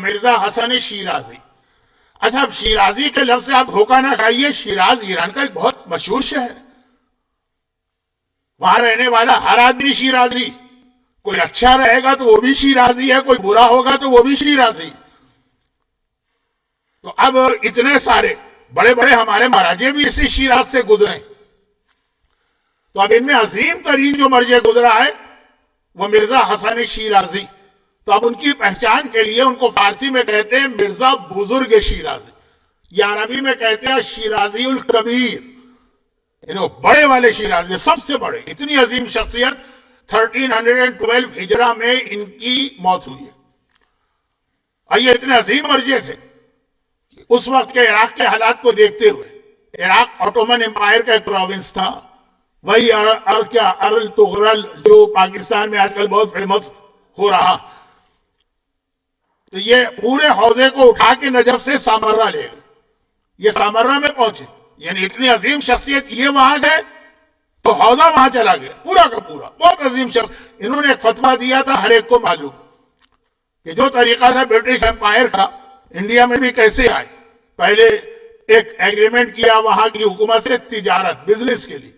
مرزا حسن شیرازی. اچھا اب شیرازی کے لفظ سے آپ دھوکہ نہ کھائیے. شیراز ایران کا ایک بہت مشہور شہر ہے. وہاں رہنے والا ہر آدمی شیرازی. کوئی اچھا رہے گا تو وہ بھی شیرازی ہے, کوئی برا ہوگا تو وہ بھی شیرازی. تو اب اتنے سارے بڑے بڑے ہمارے مہاراجے بھی اسی شیراز سے گزرے. تو اب ان میں عظیم ترین جو مرجع گزرا ہے وہ مرزا حسن شیرازی. تو اب ان کی پہچان کے لیے ان کو فارسی میں کہتے ہیں مرزا بزرگ شیرازی, یا عربی میں کہتے ہیں شیرازی الکبیر, یعنی بڑے والے شیرازی, سب سے بڑے. اتنی عظیم شخصیت 1312 ہجرہ میں ان کی موت ہوئی ہے. اور یہ اتنے عظیم مرجع تھے اس وقت کے عراق کے حالات کو دیکھتے ہوئے. عراق آٹومن امپائر کا ایک پروونس تھا, وہی ارل تغرل جو پاکستان میں آج کل بہت فیمس ہو رہا. تو یہ پورے حوزے کو اٹھا کے نجف سے سامرہ لے گئے. یہ سامرہ میں پہنچے, یعنی اتنی عظیم شخصیت یہ وہاں گئے تو حوزہ وہاں چلا گیا پورا کا پورا. بہت عظیم شخص. انہوں نے ایک فتویٰ دیا تھا, ہر ایک کو معلوم کہ جو طریقہ تھا برٹش امپائر کا انڈیا میں بھی کیسے آئے. پہلے ایک ایگریمنٹ کیا وہاں کی حکومت سے تجارت بزنس کے لیے,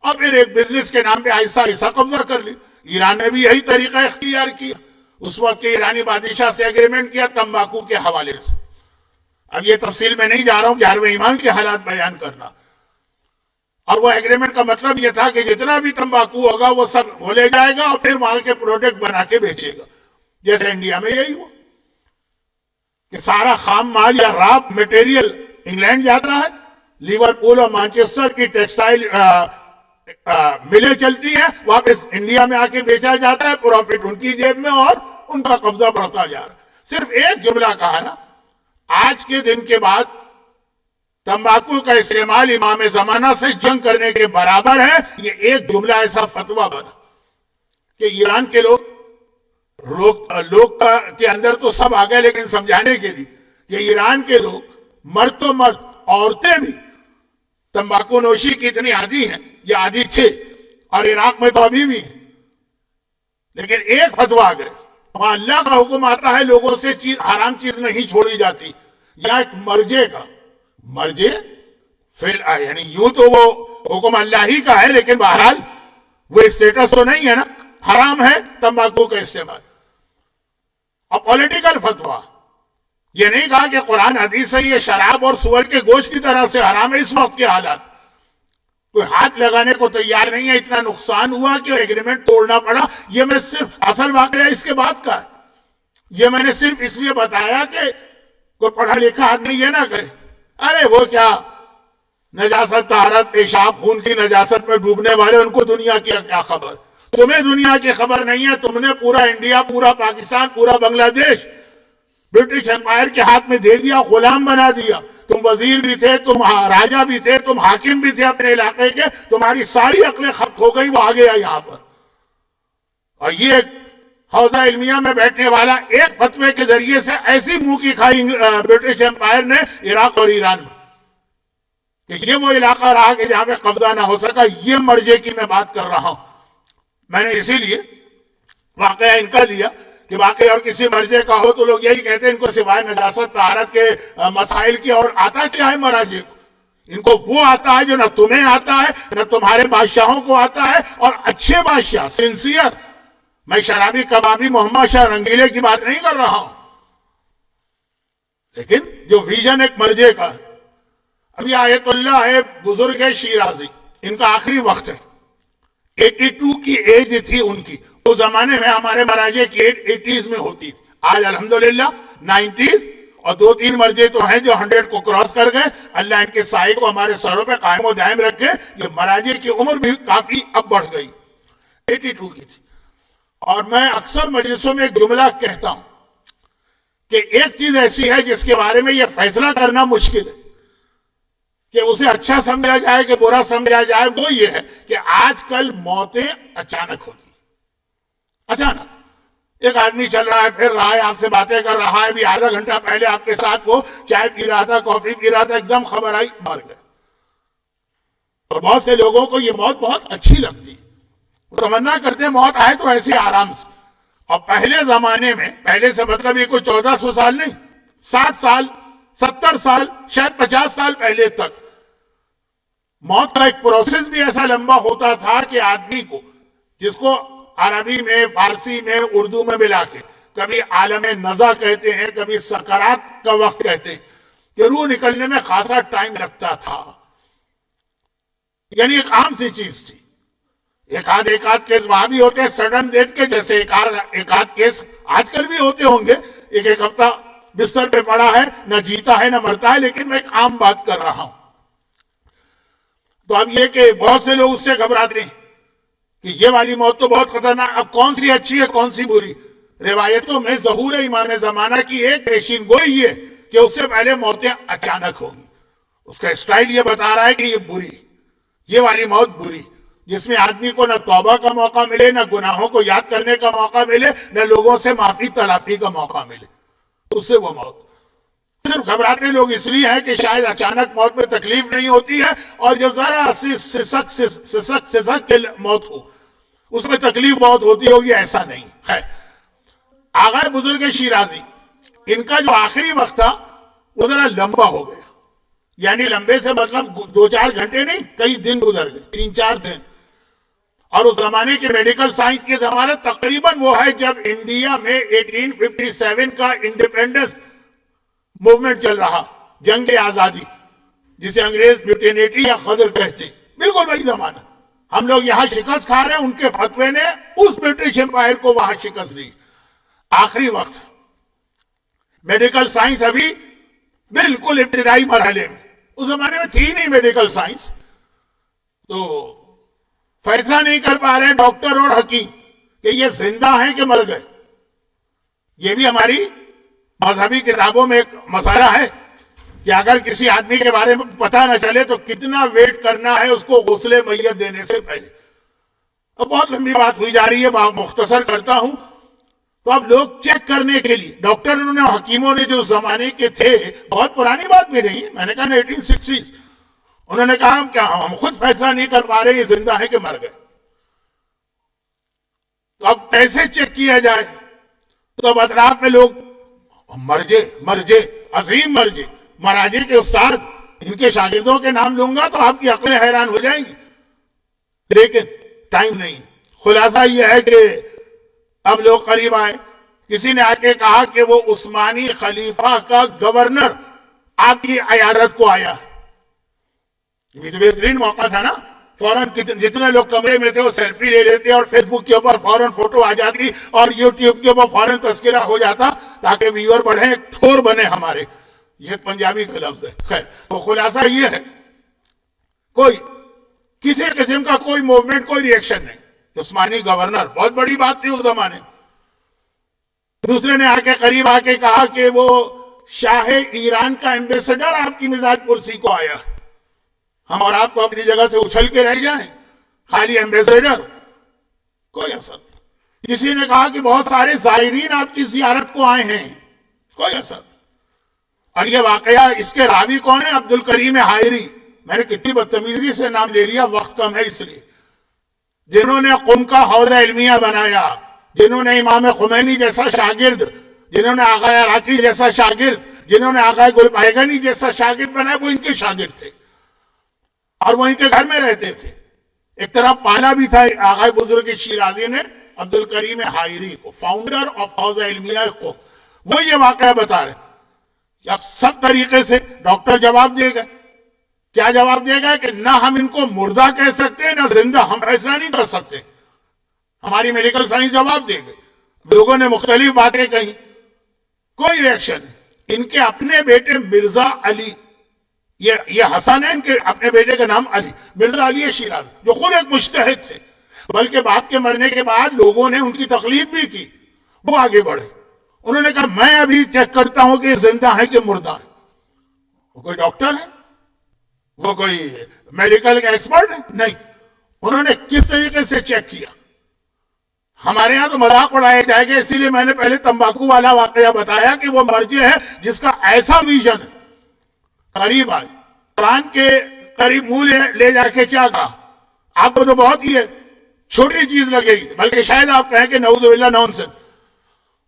اور پھر ایک بزنس کے نام پہ آہستہ آہستہ قبضہ کر لی. ایران نے بھی یہی طریقہ اختیار کیا. اس وقت کے ایرانی بادشاہ سے ایگریمنٹ کیا تمباکو کے حوالے سے. اب یہ تفصیل میں نہیں جا رہا ہوں کہ حرب ایمان کے حالات بیان کرنا. اور وہ ایگریمنٹ کا مطلب یہ تھا کہ جتنا بھی تمباکو ہوگا وہ سب وہ لے جائے گا اور پھر وہاں کے پروڈکٹ بنا کے بیچے گا. جیسے انڈیا میں یہی ہوا کہ سارا خام مال یا را مٹیریل انگلینڈ جاتا ہے, لیورپول اور مانچسٹر کی ٹیکسٹائل ملیں چلتی ہیں, واپس انڈیا میں آ کے بیچا جاتا ہے, پروفٹ ان کی جیب میں اور ان کا قبضہ بڑھتا جا رہا ہے. صرف ایک جملہ کہا نا, آج کے دن کے بعد تمباکو کا استعمال امام زمانہ سے جنگ کرنے کے برابر ہے. یہ ایک جملہ ایسا فتویٰ بنا کہ ایران کے لوگ کے اندر تو سب آ گئے, لیکن سمجھانے کے لیے کہ ایران کے لوگ مرد تو مرد, عورتیں بھی تمباکو نوشی کی اتنی عادی ہیں, یہ عادی تھے, اور عراق میں تو ابھی بھی ہیں. لیکن ایک فتویٰ آ گئے, وہاں اللہ کا حکم آتا ہے لوگوں سے حرام چیز نہیں چھوڑی جاتی. یا ایک مرجے کا یعنی یوں تو وہ حکم اللہ ہی کا ہے, لیکن بہرحال وہ اسٹیٹس تو نہیں ہے نا, حرام ہے تمباکو کا استعمال. اور پولیٹیکل فتویٰ, یہ نہیں کہا کہ قرآن حدیث سے یہ شراب اور سور کے گوشت کی طرح سے حرام ہے. اس وقت کے حالات کوئی ہاتھ لگانے کو تیار نہیں ہے. اتنا نقصان ہوا کہ ایگریمنٹ توڑنا پڑا. یہ میں صرف اصل واقعہ اس کے بعد کا ہے. یہ میں نے صرف اس لیے بتایا کہ کوئی پڑھا لکھا آدمی یہ نہ کہے ارے وہ کیا نجاست طہارت پیشاب خون کی نجاست میں ڈوبنے والے, ان کو دنیا کی کیا خبر. تمہیں دنیا کی خبر نہیں ہے. تم نے پورا انڈیا, پورا پاکستان, پورا بنگلہ دیش برٹش امپائر کے ہاتھ میں دے دیا, غلام بنا دیا. تم وزیر بھی تھے, تم راجہ بھی تھے, تم حاکم بھی تھے اپنے علاقے کے. تمہاری ساری عقلیں ختم ہو گئی, وہ آ گیا یہاں پر. اور یہ حوزہ علمیہ میں بیٹھنے والا ایک فتوے کے ذریعے سے ایسی منہ کی کھائی برٹش امپائر نے عراق اور ایران میں کہ یہ وہ علاقہ رہا کہ جہاں پہ قبضہ نہ ہو سکا. یہ مرجے کی میں بات کر رہا ہوں. میں نے اسی لیے واقعہ ان کا لیا کہ واقعی اور کسی مرجے کا ہو تو لوگ یہی کہتے ہیں ان کو سوائے نجاست طہارت کے مسائل کی اور آتا کیا ہے مراجع کو. ان کو وہ آتا ہے جو نہ تمہیں آتا ہے نہ تمہارے بادشاہوں کو آتا ہے. اور اچھے بادشاہ سنسیئر, میں شرابی کبابی محمد شاہ رنگیلے کی بات نہیں کر رہا ہوں, لیکن جو ویژن ایک مرجع کا ہے. ابھی آیت اللہ ہے بزرگ شیرازی, ان کا آخری وقت ہے. 82 کی ایج تھی ان کی. اس زمانے میں ہمارے مراجع کی ایج 80s میں ہوتی تھی. آج الحمدللہ 90s, اور 2-3 مرجع تو ہیں جو 100 کو کراس کر گئے. اللہ ان کے سائے کو ہمارے سروں پہ قائم و دائم رکھے. یہ مراجع کی عمر بھی کافی اب بڑھ گئی, 82 کی تھی. اور میں اکثر مجلسوں میں ایک جملہ کہتا ہوں کہ ایک چیز ایسی ہے جس کے بارے میں یہ فیصلہ کرنا مشکل ہے کہ اسے اچھا سمجھا جائے کہ برا سمجھا جائے. وہ یہ ہے کہ آج کل موتیں اچانک ہوتی, اچانک. ایک آدمی چل رہا ہے, پھر رہا ہے, آپ سے باتیں کر رہا ہے, ابھی آدھا گھنٹہ پہلے آپ کے ساتھ وہ چائے پی رہا تھا, کافی پی رہا تھا, ایک دم خبر آئی مر گئے. اور بہت سے لوگوں کو یہ موت بہت اچھی لگتی, تمنا کرتے ہیں موت آئے تو ایسے آرام سے. اور پہلے زمانے میں، پہلے سے مطلب یہ کوئی 1400 سال نہیں، 60 سال، 70 سال، شاید 50 سال پہلے تک موت کا ایک پروسیس بھی ایسا لمبا ہوتا تھا کہ آدمی کو، جس کو عربی میں، فارسی میں، اردو میں ملا کے کبھی عالم نزا کہتے ہیں، کبھی سکرات کا وقت کہتے ہیں، کہ روح نکلنے میں خاصا ٹائم لگتا تھا. یعنی ایک عام سی چیز تھی. ایک آدھ کیس وہاں بھی ہوتے ہیں سڈن ڈیتھ کے، جیسے ایک آدھ کیس آج کل بھی ہوتے ہوں گے. ایک ہفتہ بستر پہ پڑا ہے، نہ جیتا ہے نہ مرتا ہے، لیکن میں ایک عام بات کر رہا ہوں. تو اب یہ کہ بہت سے لوگ اس سے گھبراتے ہیں کہ یہ والی موت تو بہت خطرناک، اب کون سی اچھی ہے کون سی بری. روایتوں میں ظہور امام زمانہ کی ایک پیشین گوئی یہ کہ اس سے پہلے موتیں اچانک ہوں گی. اس کا اسٹائل یہ بتا رہا ہے کہ یہ بری، یہ والی موت بری، جس میں آدمی کو نہ توبہ کا موقع ملے، نہ گناہوں کو یاد کرنے کا موقع ملے، نہ لوگوں سے معافی تلافی کا موقع ملے. اس سے وہ موت، صرف گھبراتے لوگ اس لیے ہیں کہ شاید اچانک موت میں تکلیف نہیں ہوتی ہے، اور جو ذرا سسک کے موت ہو اس میں تکلیف بہت ہوتی ہوگی، ایسا نہیں. خیر، آغا بزرگ شیرازی، ان کا جو آخری وقت تھا وہ ذرا لمبا ہو گیا. یعنی لمبے سے مطلب 2-4 گھنٹے نہیں، کئی دن گزر گئے، 3-4 دن. اور اس زمانے کے میڈیکل سائنس کی ضمانت تقریباً وہ ہے جب انڈیا میں 1857 کا انڈیپینڈنس موومنٹ چل رہا، جنگ آزادی، جسے انگریز میوٹینیٹی یا غدر کہتے. بالکل وہی زمانہ. ہم لوگ یہاں شکست کھا رہے ہیں، ان کے فتوے نے اس برٹش امپائر کو وہاں شکست دی. آخری وقت، میڈیکل سائنس ابھی بالکل ابتدائی مرحلے میں. اس زمانے میں تھی نہیں میڈیکل سائنس، تو فیصلہ نہیں کر پا رہے ڈاکٹر اور حکیم کہ یہ زندہ ہیں کہ مر گئے. یہ بھی ہماری مذہبی کتابوں میں ایک مسئلہ ہے کہ اگر کسی آدمی کے بارے میں پتہ نہ چلے تو کتنا ویٹ کرنا ہے اس کو غسل میت دینے سے پہلے. اب بہت لمبی بات ہوئی جا رہی ہے، مختصر کرتا ہوں. تو اب لوگ چیک کرنے کے لیے، ڈاکٹروں نے، حکیموں نے جو زمانے کے تھے، بہت پرانی بات بھی نہیں، میں نے کہا 1860s، انہوں نے کہا ہم خود فیصلہ نہیں کر پا رہے یہ زندہ ہے کہ مر گئے. تو اب کیسے چیک کیا جائے؟ تو اب اطراف میں لوگ مرجے، عظیم مرجے، مراجع کے استاد، ان کے شاگردوں کے نام لوں گا تو آپ کی عقلیں حیران ہو جائیں گی، لیکن ٹائم نہیں. خلاصہ یہ ہے کہ اب لوگ قریب آئے. کسی نے آ کے کہا کہ وہ عثمانی خلیفہ کا گورنر آپ کی عیادت کو آیا. یہ تو بہترین موقع تھا نا. فوراً جتنے لوگ کمرے میں تھے وہ سیلفی لے لیتے اور فیس بک کے اوپر فوراً فوٹو آ جاتی اور یوٹیوب کے اوپر فوراً تذکرہ ہو جاتا تاکہ ویور بڑھیں، ٹھور بنے ہمارے. یہ پنجابی کا لفظ ہے. خیر، تو خلاصہ یہ ہے، کوئی کسی قسم کا کوئی موومنٹ، کوئی ریئیکشن نہیں. عثمانی گورنر بہت بڑی بات تھی اس زمانے. دوسرے نے آ کے قریب آ کے کہا کہ وہ شاہ ایران کا ایمبیسڈر آپ کی مزاج پرسی کو آیا. ہم اور آپ کو اپنی جگہ سے اچھل کے رہ جائیں، خالی ایمبیسڈر، کوئی اثر نہیں. کسی نے کہا کہ بہت سارے زائرین آپ کی زیارت کو آئے ہیں، کوئی اثر نہیں. اور یہ واقعہ، اس کے راوی کون ہے؟ عبد الکریم حائری. میں نے کتنی بدتمیزی سے نام لے لیا، وقت کم ہے اس لیے. جنہوں نے قم کا حوضہ علمیہ بنایا، جنہوں نے امام خمینی جیسا شاگرد، جنہوں نے آغا عراقی جیسا شاگرد، جنہوں نے آغا گل بیگانی جیسا شاگرد بنایا، وہ ان کے شاگرد تھے اور وہ ان کے گھر میں رہتے تھے. ایک طرح پالا بھی تھا آغا بزرگ شیرازی نے عبد الکریم حائری کو، فاؤنڈر آف حوضہ علمیہ قم. وہ یہ واقعہ بتا رہے. اب سب طریقے سے ڈاکٹر جواب دے گئے. کیا جواب دے گا؟ کہ نہ ہم ان کو مردہ کہہ سکتے نہ زندہ، ہم فیصلہ نہیں کر سکتے. ہماری میڈیکل سائنس جواب دے گئی. لوگوں نے مختلف باتیں کہیں، کوئی ریئیکشن نہیں. ان کے اپنے بیٹے مرزا علی، یہ حسن ہے ان کے اپنے بیٹے کا نام علی، مرزا علی شیرازی، جو خود ایک مجتہد تھے، بلکہ باپ کے مرنے کے بعد لوگوں نے ان کی تقلید بھی کی. وہ آگے بڑھے، انہوں نے کہا میں ابھی چیک کرتا ہوں کہ زندہ ہے کہ مردہ ہے. وہ کوئی ڈاکٹر ہے؟ وہ کوئی میڈیکل کا ایکسپرٹ ہے؟ نہیں. انہوں نے کس طریقے سے چیک کیا؟ ہمارے ہاں تو مذاق اڑایا جائے گا، اسی لیے میں نے پہلے تمباکو والا واقعہ بتایا کہ وہ مرجع ہے جس کا ایسا ویژن ہے. قریب آئے، قرآن کے قریب منہ لے جا کے کیا کہا؟ آپ کو تو بہت ہی ہے چھوٹی چیز لگے گی، بلکہ شاید آپ کہیں کہ نعوذ باللہ نانسنس.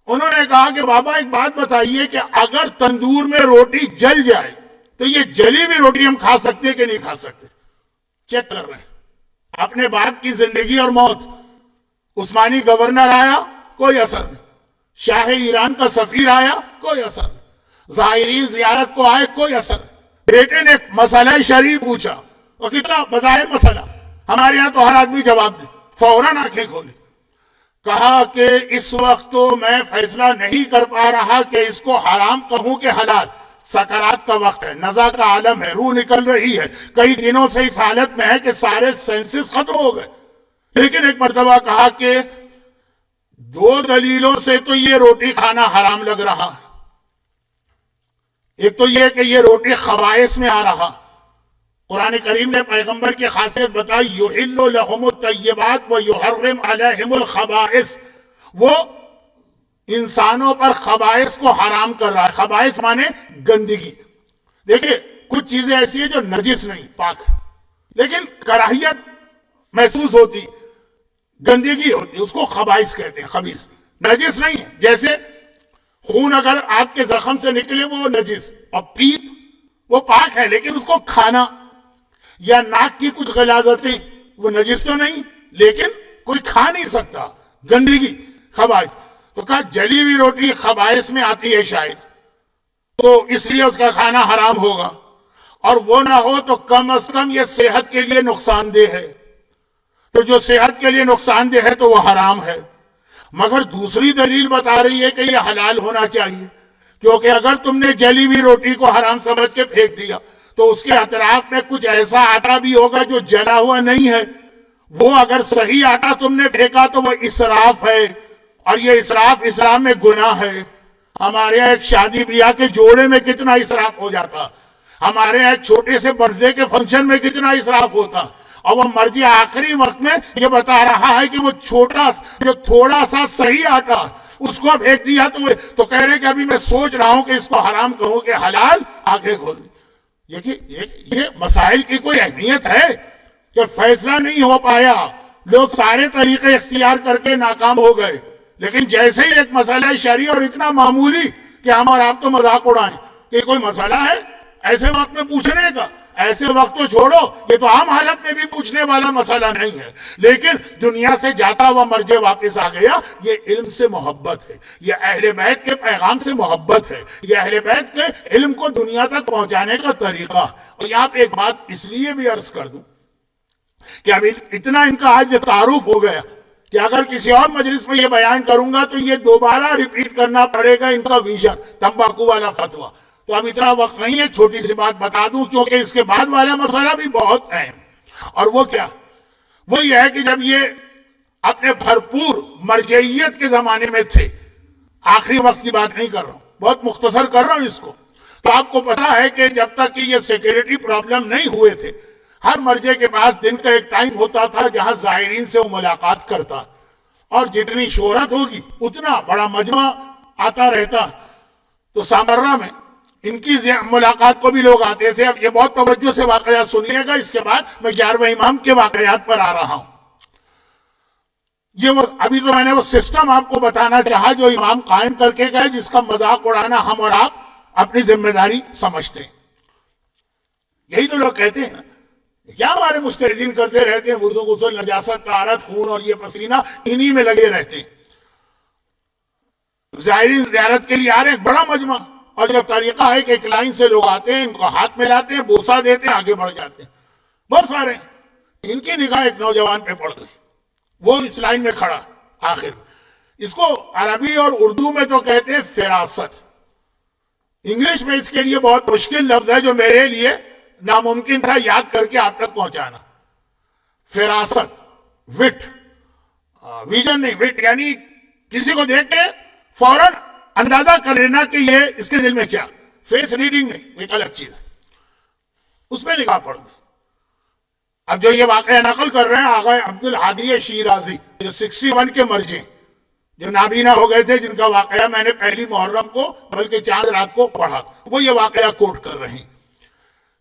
انہوں نے کہا کہ بابا ایک بات بتائیے کہ اگر تندور میں روٹی جل جائے تو یہ جلی ہوئی روٹی ہم کھا سکتے کہ نہیں کھا سکتے؟ چیک کر رہے ہیں اپنے باپ کی زندگی اور موت. عثمانی گورنر آیا کوئی اثر نہیں, شاہ ایران کا سفیر آیا کوئی اثر نہیں, زائرین زیارت کو آئے کوئی اثر نہیں. بیٹے نے مسئلہ شرعی پوچھا اور کتنا بظاہر مسئلہ, ہمارے یہاں تو ہر آدمی جواب دے, فوراً آنکھیں کھولی, کہا کہ اس وقت تو میں فیصلہ نہیں کر پا رہا کہ اس کو حرام کہوں کہ حلال. سکرات کا وقت ہے, نزا کا عالم ہے, روح نکل رہی ہے, کئی دنوں سے اس حالت میں ہے کہ سارے سینسز ختم ہو گئے. لیکن ایک مرتبہ کہا کہ 2 دلیلوں سے تو یہ روٹی کھانا حرام لگ رہا ہے. ایک تو یہ کہ یہ روٹی خبائث میں آ رہا. قرآن کریم نے پیغمبر کی خاصیت بتائی, یحل لہم الطیبات ویحرم علیہم الخبائث, وہ انسانوں پر خبائث کو حرام کر رہا ہے. خبائث مانے گندگی. دیکھیں کچھ چیزیں ایسی ہیں جو نجس نہیں, پاک ہے, لیکن کراہیت محسوس ہوتی, گندگی ہوتی, اس کو خبائث کہتے ہیں. خبیث نجس نہیں ہے, جیسے خون اگر آپ کے زخم سے نکلے وہ نجس, اور پیپ وہ پاک ہے, لیکن اس کو کھانا, یا ناک کی کچھ غلاظتیں وہ نجس تو نہیں لیکن کوئی کھا نہیں سکتا, گندگی, خبائث. تو کہا جلی ہوئی روٹی خبائث میں آتی ہے شاید, تو اس لیے اس کا کھانا حرام ہوگا, اور وہ نہ ہو تو کم از کم یہ صحت کے لیے نقصان دہ ہے, تو جو صحت کے لیے نقصان دہ ہے تو وہ حرام ہے. مگر دوسری دلیل بتا رہی ہے کہ یہ حلال ہونا چاہیے, کیونکہ اگر تم نے جلی ہوئی روٹی کو حرام سمجھ کے پھینک دیا تو اس کے اطراف میں کچھ ایسا آٹا بھی ہوگا جو جلا ہوا نہیں ہے, وہ اگر صحیح آٹا تم نے پھینکا تو وہ اسراف ہے, اور یہ اسراف اسلام میں گناہ ہے. ہمارے یہاں ایک شادی بیاہ کے جوڑے میں کتنا اسراف ہو جاتا, ہمارے یہاں ایک چھوٹے سے برتھ ڈے کے فنکشن میں کتنا اسراف ہوتا, اور وہ مرضی آخری وقت میں یہ بتا رہا ہے کہ وہ چھوٹا جو تھوڑا سا صحیح آٹا اس کو پھینک دیا تو کہہ رہے کہ ابھی میں سوچ رہا ہوں کہ اس کو حرام کہوں کہ حلال, آنکھیں کھول دی. یہ مسائل کی کوئی اہمیت ہے کہ فیصلہ نہیں ہو پایا, لوگ سارے طریقے اختیار کر کے ناکام ہو گئے, لیکن جیسے ہی ایک مسئلہ شرعی اور اتنا معمولی کہ ہم اور آپ تو مذاق اڑائیں کہ کوئی مسئلہ ہے ایسے وقت میں پوچھنے کا, ایسے وقت تو چھوڑو, یہ تو عام حالت میں بھی پوچھنے والا مسئلہ نہیں ہے, لیکن دنیا سے جاتا ہوا مرجع واپس آ گیا. یہ علم سے محبت ہے, یہ اہل بیت کے پیغام سے محبت ہے, یہ اہل بیت کے علم کو دنیا تک پہنچانے کا طریقہ. اور یہاں پہ ایک بات اس لیے بھی عرض کر دوں کہ اب اتنا ان کا آج تعارف ہو گیا کہ اگر کسی اور مجلس میں یہ بیان کروں گا تو یہ دوبارہ ریپیٹ کرنا پڑے گا ان کا ویژن, تمباکو والا فتویٰ. تو اب اتنا وقت نہیں ہے, چھوٹی سی بات بتا دوں کیونکہ اس کے بعد والا مسئلہ بھی بہت اہم. اور وہ کیا, وہ یہ ہے کہ جب یہ اپنے بھرپور مرجعیت کے زمانے میں تھے, آخری وقت کی بات نہیں کر رہا ہوں, بہت مختصر کر رہا ہوں اس کو, تو آپ کو پتا ہے کہ جب تک کہ یہ سیکیورٹی پرابلم نہیں ہوئے تھے, ہر مرجع کے پاس دن کا ایک ٹائم ہوتا تھا جہاں زائرین سے وہ ملاقات کرتا, اور جتنی شہرت ہوگی اتنا بڑا مجمع آتا رہتا. تو سامرہ میں ان کی ملاقات کو بھی لوگ آتے تھے. اب یہ بہت توجہ سے واقعات سنیے گا, اس کے بعد میں 11ویں امام کے واقعات پر آ رہا ہوں. یہ ابھی تو میں نے وہ سسٹم آپ کو بتانا چاہا جو امام قائم کر کے گئے, جس کا مذاق اڑانا ہم اور آپ اپنی ذمہ داری سمجھتے ہیں. یہی تو لوگ کہتے ہیں کیا ہمارے مجتہدین کرتے رہتے ہیں, وضو غسل نجاست طہارت خون اور یہ پسینہ انہی میں لگے رہتے ہیں. زائرین زیارت کے لیے آ رہے ہیں, بڑا مجمع, اور جب طریقہ ہے کہ ایک لائن سے لوگ آتے ہیں, ان کو ہاتھ ملاتے ہیں, بوسہ دیتے ہیں, آگے بڑھ جاتے ہیں, بہت سارے. ان کی نگاہ ایک نوجوان پہ پڑ گئی, وہ اس لائن میں کھڑا. آخر اس کو عربی اور اردو میں تو کہتے ہیں فراست, انگلش میں اس کے لیے بہت مشکل لفظ ہے جو میرے لیے ناممکن تھا یاد کر کے آپ تک پہنچانا. فراست, وٹ, ویژن نہیں, وٹ یعنی کسی کو دیکھ کے فوراً اندازہ کر لینا کہ یہ اس کے دل میں کیا, فیس ریڈنگ نہیں, ایک الگ چیز. اس میں نگاہ پڑ گئی. اب جو یہ واقعہ نقل کر رہے ہیں آغا عبدالحادی شیرازی, جو 61 کے مرجع, جو نابینا ہو گئے تھے, جن کا واقعہ میں نے پہلی محرم کو بلکہ چاند رات کو پڑھا, وہ یہ واقعہ کوٹ کر رہے ہیں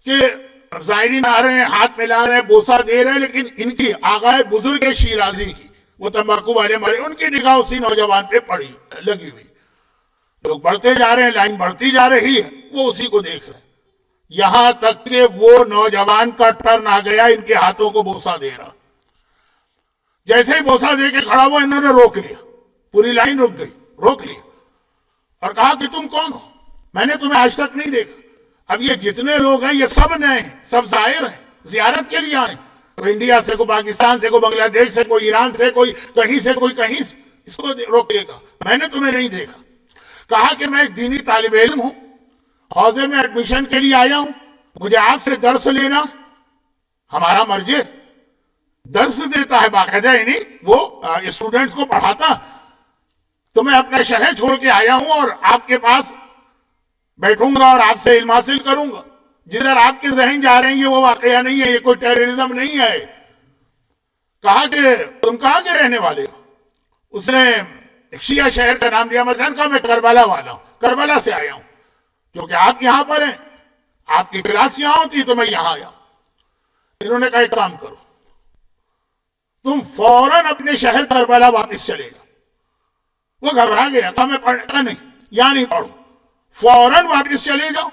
کہ زائرین آ رہے ہیں, ہاتھ ملا رہے ہیں, بوسہ دے رہے ہیں, لیکن ان کی آغا بزرگ شیرازی کی, وہ تمباکو والے مرے, ان کی نگاہ اسی نوجوان پہ پڑی لگی ہوئی. لوگ بڑھتے جا رہے ہیں, لائن بڑھتی جا رہی ہے, وہ اسی کو دیکھ رہے ہیں. یہاں تک کہ وہ نوجوان کا ٹرن آ گیا, ان کے ہاتھوں کو بوسہ دے رہا. جیسے ہی بوسہ دے کے کھڑا ہوا, انہوں نے روک لیا, پوری لائن رک گئی, روک لیا اور کہا کہ تم کون ہو, میں نے تمہیں آج تک نہیں دیکھا. اب یہ جتنے لوگ ہیں یہ سب نئے ہیں, سب زائر ہیں, زیارت کے لیے آئے, کوئی انڈیا سے, کوئی پاکستان سے, کوئی بنگلہ دیش سے, کوئی ایران سے, کوئی کہیں سے, کوئی کہیں سے. اس کو روکے گا, میں نے تمہیں نہیں دیکھا. کہا کہ میں ایک دینی طالب علم ہوں, حوزے میں ایڈمیشن کے لیے آیا ہوں, مجھے آپ سے درس لینا. ہمارا مرجع درس دیتا ہے باقاعدہ, یعنی وہ اسٹوڈنٹس کو پڑھاتا. تو میں اپنا شہر چھوڑ کے آیا ہوں اور آپ کے پاس بیٹھوں گا اور آپ سے علم حاصل کروں گا. جدھر آپ کے ذہن جا رہے ہیں یہ وہ واقعہ نہیں ہے, یہ کوئی ٹیررزم نہیں ہے. کہا کہ تم کہاں کے رہنے والے ہو؟ اس نے ایک شیعہ شہر کا نام لیا. مثلا کہا میں کربلا والا ہوں, کربلا سے آیا ہوں, کیونکہ آپ یہاں پر ہیں, آپ کی کلاس یہاں ہوتی تو میں یہاں آیا. انہوں نے کہا ایک کام کرو, تم فوراً اپنے شہر کربلا واپس چلے گا. وہ گھبرا گیا, کہا میں پڑھتا نہیں, یہاں نہیں پڑھوں. فوراً واپس چلے جاؤ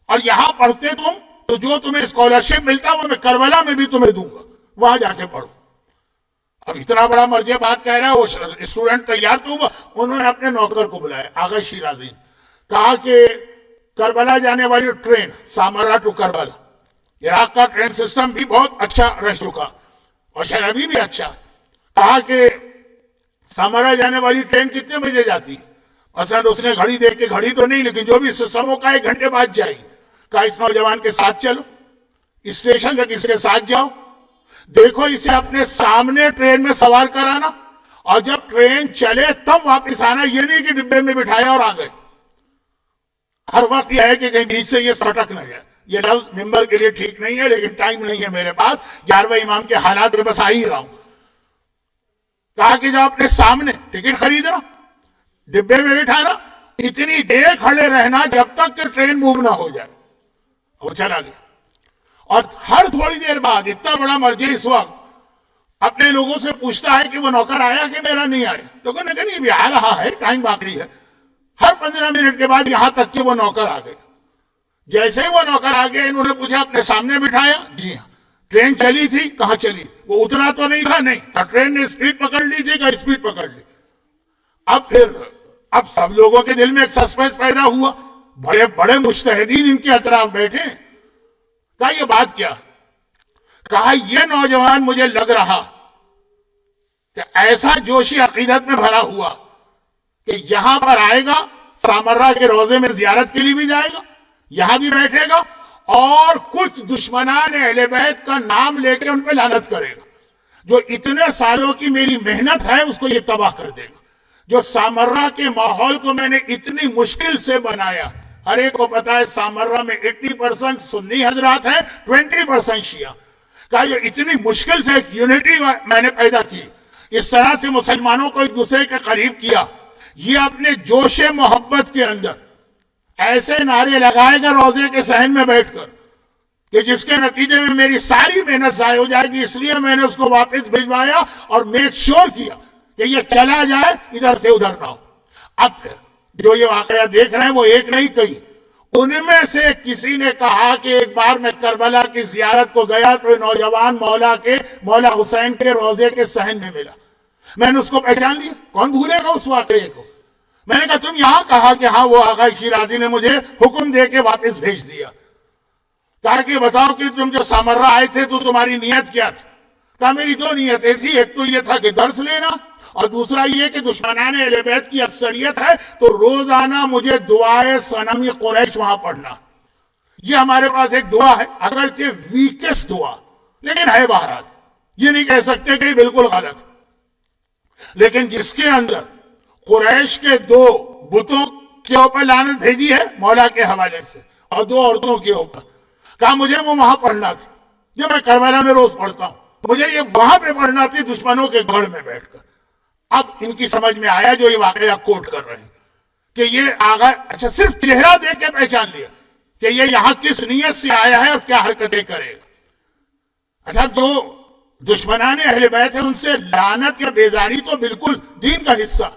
اور یہاں پڑھتے تم تو جو تمہیں اسکالرشپ ملتا وہ میں کربلا میں بھی تمہیں دوں گا, وہاں جا کے پڑھو. اب اتنا بڑا مرجع بات کہہ رہا ہے, وہ اسٹوڈنٹ تیار تو ہوا. انہوں نے اپنے نوکر کو بلایا, آغا شیرازی, کہا کہ کربلا جانے والی train Samarra to Karbala, Iraq کا ٹرین سسٹم بھی بہت اچھا رہ چکا اور شہر ابھی بھی اچھا. کہا کہ سامرا جانے والی ٹرین کتنے بجے جاتی ہے؟ مثلا اس نے گھڑی دیکھ کے, گھڑی تو نہیں لیکن جو بھی سسٹم ہو, کہا 1 گھنٹے بعد جائے گی. کہا اس نوجوان کے ساتھ چلو, اسٹیشن تک اس کے ساتھ جاؤ, دیکھو اسے اپنے سامنے ٹرین میں سوار کرانا, اور جب ٹرین چلے تب واپس آنا. یہ نہیں کہ ڈبے میں بٹھایا اور آ گئے. ہر وقت یہ ہے کہ کہیں بیچ سے یہ سٹک نہ جائے. یہ لفظ ممبر کے لیے ٹھیک نہیں ہے, لیکن ٹائم نہیں ہے میرے پاس, 11ویں امام کے حالات میں بس آ ہی رہا ہوں. کہا کہ جب اپنے سامنے ٹکٹ خریدنا, ڈبے میں بٹھانا, اتنی دیر کھڑے رہنا جب تک کہ ٹرین موو نہ ہو جائے. وہ چلا گیا. اور ہر تھوڑی دیر بعد اتنا بڑا مرجع اس وقت اپنے لوگوں سے پوچھتا ہے کہ وہ نوکر آیا کہ میرا نہیں آیا. لوگوں نے کہا نہیں, ابھی آ رہا ہے, ٹائم باقی ہے. ہر 15 منٹ کے بعد یہاں تک کہ وہ نوکر آ گئے. جیسے ہی وہ نوکر آ گئے, انہوں نے پوچھا اپنے سامنے بٹھایا, جی ہاں. ٹرین چلی تھی؟ کہاں چلی؟ وہ اترا تو نہیں تھا؟ نہیں. ٹرین نے اسپیڈ پکڑ لی تھی؟ کہ اسپیڈ پکڑ لی. اب سب لوگوں کے دل میں ایک سسپینس پیدا ہوا, بڑے بڑے مجتہدین ان کے اطراف بیٹھے. کہا یہ بات کیا؟ کہا یہ نوجوان مجھے لگ رہا کہ ایسا جوشی عقیدت میں بھرا ہوا کہ یہاں پر آئے گا, سامرا کے روضے میں زیارت کے لیے بھی جائے گا, یہاں بھی بیٹھے گا, اور کچھ دشمنان اہل بیت کا نام لے کے ان پہ لعنت کرے گا. جو اتنے سالوں کی میری محنت ہے اس کو یہ تباہ کر دے گا. جو سامرا کے ماحول کو میں نے اتنی مشکل سے بنایا, ہر ایک کو پتا ہے سامرا میں 80% سنی حضرات ہیں, 20% شیعہ. کہا جو اتنی مشکل سے ایک یونٹی میں نے پیدا کی, اس طرح سے مسلمانوں کو ایک دوسرے کے قریب کیا, یہ اپنے جوش محبت کے اندر ایسے نعرے لگائے گا روزے کے صحن میں بیٹھ کر کہ جس کے نتیجے میں میری ساری محنت ضائع ہو جائے گی. اس لیے میں نے اس کو واپس بھجوایا اور میک شور کیا کہ یہ چلا جائے, ادھر سے ادھر نہ ہو. اب پھر جو یہ واقعہ دیکھ رہے ہیں وہ ایک نہیں کئی, ان میں سے کسی نے کہا کہ ایک بار میں کربلا کی زیارت کو گیا تو نوجوان مولا حسین کے روزے کے صحن میں ملا. میں نے اس کو پہچان لیا, کون بھولے گا اس واقعے کو. میں نے کہا تم یہاں؟ کہا کہ ہاں, وہ آغا شیرازی نے مجھے حکم دے کے واپس بھیج دیا. کہا کہ بتاؤ کہ تم جو سامرا آئے تھے تو تمہاری نیت کیا تھی؟ کہا میری 2 نیتیں تھی, ایک تو یہ تھا کہ درس لینا, اور دوسرا یہ کہ دشمنان اہل بیت کی اکثریت ہے تو روزانہ مجھے دعائے صنمی قریش وہاں پڑھنا. یہ ہمارے پاس ایک دعا ہے, اگرچہ ویکسٹ دعا لیکن ہے. بہرحال یہ نہیں کہہ سکتے کہ بالکل غلط, لیکن جس کے اندر قریش کے 2 بتوں کے اوپر لعنت بھیجی ہے مولا کے حوالے سے, اور 2 عورتوں کے اوپر. کہا مجھے وہ وہاں پڑھنا تھی جو میں کربلا میں روز پڑھتا ہوں, مجھے یہ وہاں پہ پڑھنا تھی دشمنوں کے گڑھ میں بیٹھ کر. اب ان کی سمجھ میں آیا جو یہ واقعہ کوٹ کر رہے ہیں کہ یہ آغا, اچھا صرف چہرہ دیکھ کے پہچان لیا کہ یہ یہاں کس نیت سے آیا ہے اور کیا حرکتیں کرے گا. اچھا جو دشمنان اہل بیت ہیں ان سے لعنت یا بیزاری تو بالکل دین کا حصہ,